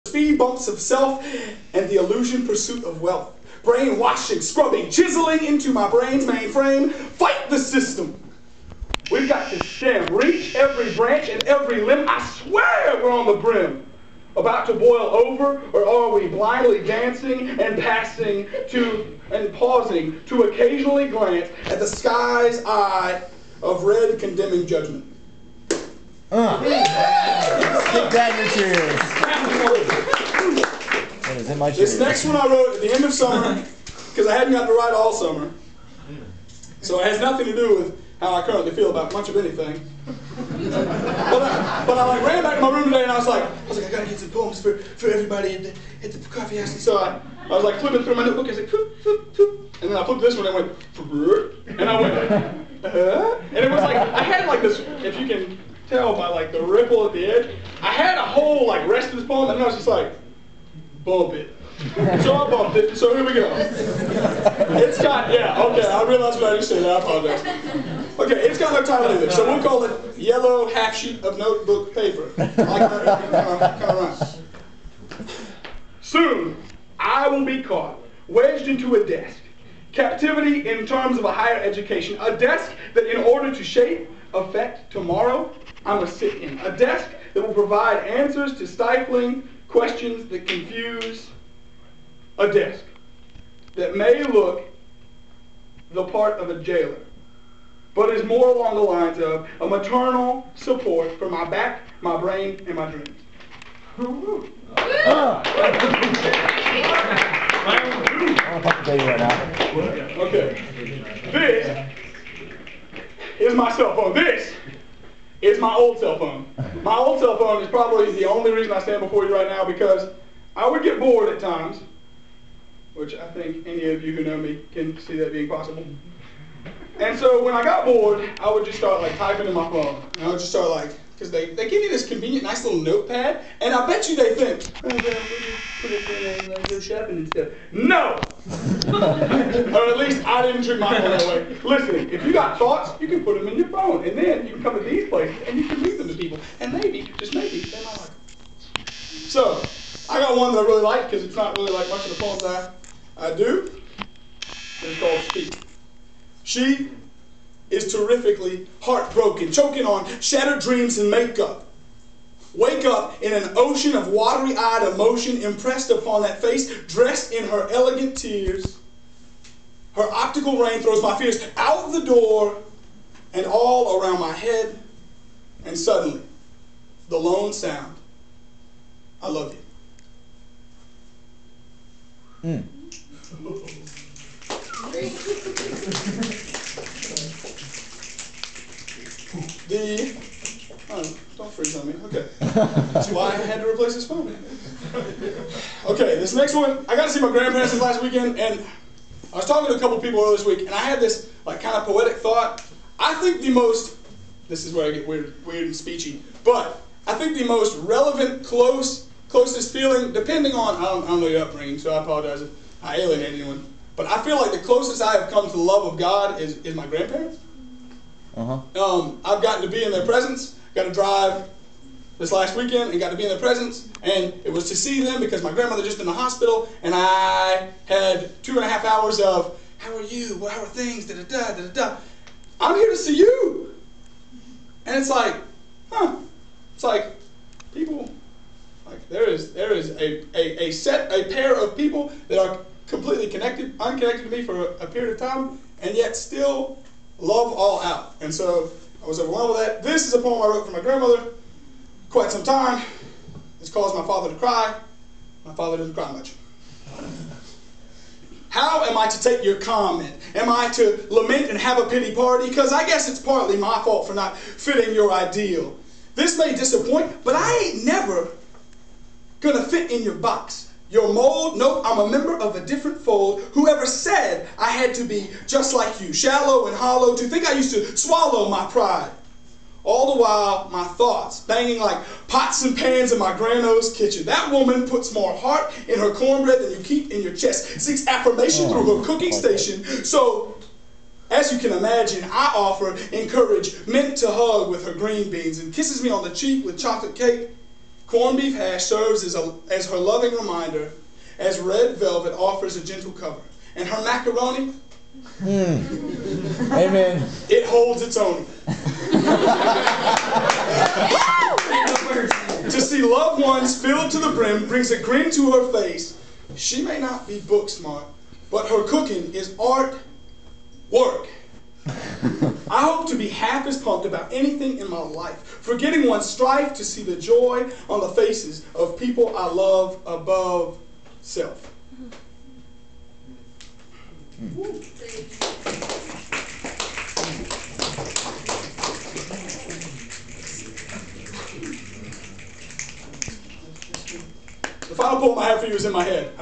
speed bumps of self and the illusion pursuit of wealth. Brainwashing, scrubbing, chiseling into my brain's mainframe. Fight the system. We've got to stem, reach every branch and every limb. I swear we're on the brim. About to boil over, or are we blindly dancing and passing to and pausing to occasionally glance at the sky's eye of red condemning judgment? Stick that in your cheers. That is in my cheers. This next one I wrote at the end of summer because I hadn't got to write all summer. So it has nothing to do with how I currently feel about much of anything. But I like ran back to my room today and I was like, I gotta get some poems for everybody at the coffee house. And so I was like flipping through my notebook and I was like, poop, poop, poop. And then I flipped this one and I went, and I went, and it was like, I had like this, if you can tell by like the ripple at the edge, I had a whole like rest of this poem and I was just like, bump it. So I bumped it, so here we go. It's got, yeah, okay, I realized what I just said, I apologize. Okay, it's got no title either, so we'll call it Yellow Half Sheet of Notebook Paper. Like that, kind of rhymes. Soon, I will be caught, wedged into a desk. Captivity in terms of a higher education. A desk that in order to shape, affect tomorrow, I must sit in. A desk that will provide answers to stifling questions that confuse. A desk that may look the part of a jailer, but is more along the lines of a maternal support for my back, my brain, and my dreams. Okay, this is my cell phone. This is my old cell phone. My old cell phone is probably the only reason I stand before you right now, because I would get bored at times, which I think any of you who know me can see that being possible. And so when I got bored, I would just start like typing in my phone. And I would just start like, because they give you this convenient, nice little notepad, and I bet you they think, oh, well, we'll just put it in and go shopping and stuff. No! Or at least I didn't treat my phone that way. Listen, if you got thoughts, you can put them in your phone, and then you can come to these places and you can read them to people. And maybe, just maybe, they might like them. So, I got one that I really like, because it's not really like much of the poems I do. It's called Speak. She is terrifically heartbroken, choking on shattered dreams and makeup. Wake up in an ocean of watery-eyed emotion impressed upon that face, dressed in her elegant tears. Her optical rain throws my fears out the door and all around my head, and suddenly, the lone sound, I love you. Don't freeze on me. Okay. That's why I had to replace this phone. Okay, this next one, I got to see my grandparents this last weekend, and I was talking to a couple people earlier this week, and I had this like kind of poetic thought. I think the most, this is where I get weird and speechy, but I think the most relevant, closest feeling, depending on, I don't know your upbringing, so I apologize if I alienate anyone, but I feel like the closest I have come to the love of God is my grandparents. I've gotten to be in their presence. Got to drive this last weekend and got to be in their presence, and it was to see them because my grandmother just in the hospital, and I had 2.5 hours of, how are you? Well, how are things? Da da da da da. I'm here to see you, and it's like, it's like people, like there is a pair of people that are completely unconnected to me for a period of time, and yet still love all out. And so I was overwhelmed with that. This is a poem I wrote for my grandmother quite some time. It's called My Father to Cry. My father doesn't cry much. How am I to take your comment? Am I to lament and have a pity party? Because I guess it's partly my fault for not fitting your ideal. This may disappoint, but I ain't never gonna fit in your box. Your mold, nope, I'm a member of a different fold. Whoever said I had to be just like you, shallow and hollow, to think I used to swallow my pride. All the while, my thoughts banging like pots and pans in my grano's kitchen. That woman puts more heart in her cornbread than you keep in your chest, seeks affirmation through her cooking station. So, as you can imagine, I offer encouragement to hug with her green beans and kisses me on the cheek with chocolate cake. Corned beef hash serves as her loving reminder, as red velvet offers a gentle cover. And her macaroni, Amen. it holds its own. To see loved ones filled to the brim brings a grin to her face. She may not be book smart, but her cooking is art work. I hope to be half as pumped about anything in my life, forgetting one's strife to see the joy on the faces of people I love above self. The final poem I have for you is in my head.